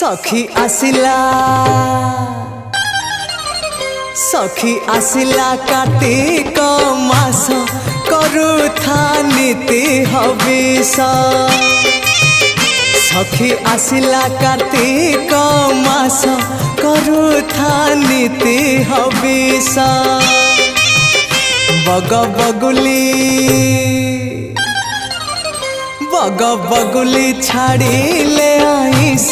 सखी आसिला कार्तिक मास करुथा नीति हविष। सखी आसिला कार्तिक मास करुथा नीति हविष। बग बगुली छाड़िले आइस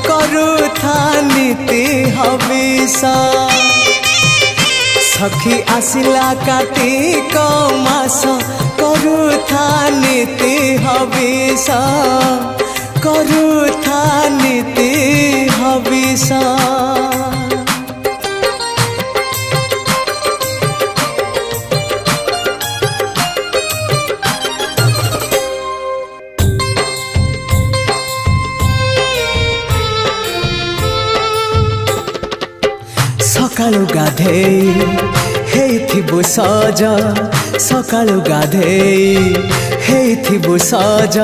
करुथा नीति हविष। सखी आसिला कार्तिक मास करुथा नीति हविष। करुथा नीति हविष। सकाळु गाधेई हेइथिबु सज। सकाळु गाधेई हेइथिबु सज।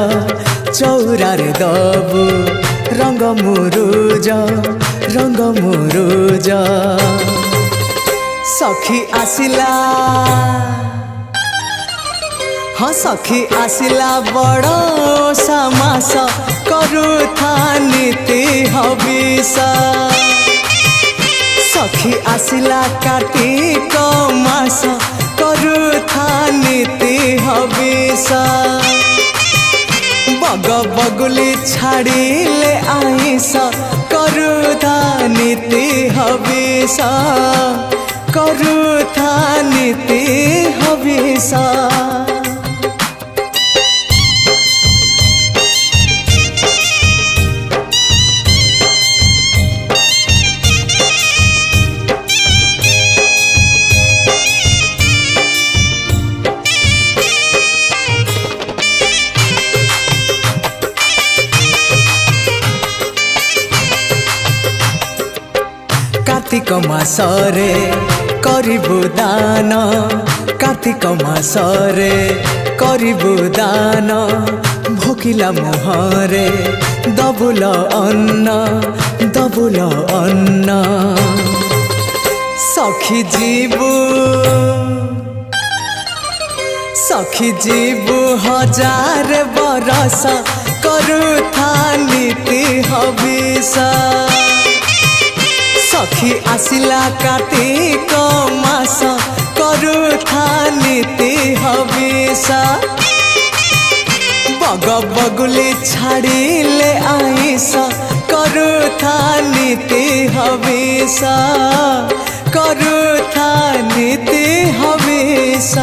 चौरारे दबु रंग मुरुज रंग मुरुज। सखी आसिला हाँ सखी आसिला बड़ समास करुथा नीति हविष। सखी आसिला कार्तिक मास करुथा नीति हविष। बग बगुली छाड़िले आइस करुथा नीति हविष। करुथा नीति हविष। कार्तिक मासरे करिबु दान। कार्तिक मासरे करिबु दान। भोकिला मुहरे दबुल अन्न दबुल अन्न। सखी जीवु हजार बरस करुथा नीति हविष। सखी आसिला कार्तिक मास करुथा नीति हविष। बग बगुली छाड़िले आइस करुथा नीति हविष। करुथा नीति हविष।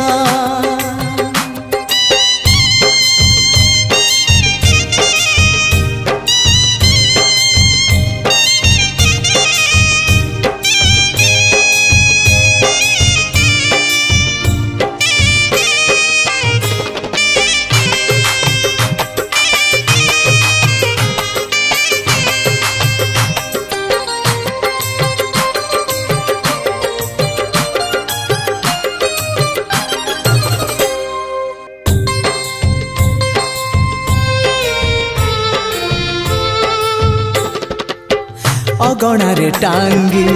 अगणारे टांगी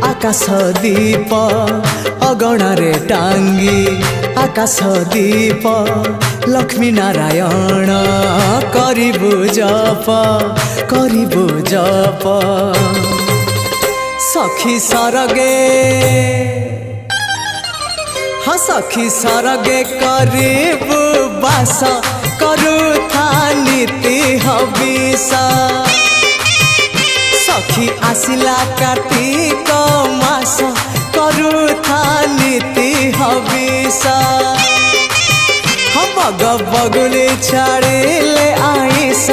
आकाश दीप। अगणारे टांगी आकाश दीप। लक्ष्मी नारायण करिबु जप करिबु जप। सखी सरगे हाँ सखी सरगे करिबु बास करुथा नीति हविष। सखी आसिला कार्तिक मास करुथा नीति हविष। Bug बगुली छाड़िले ice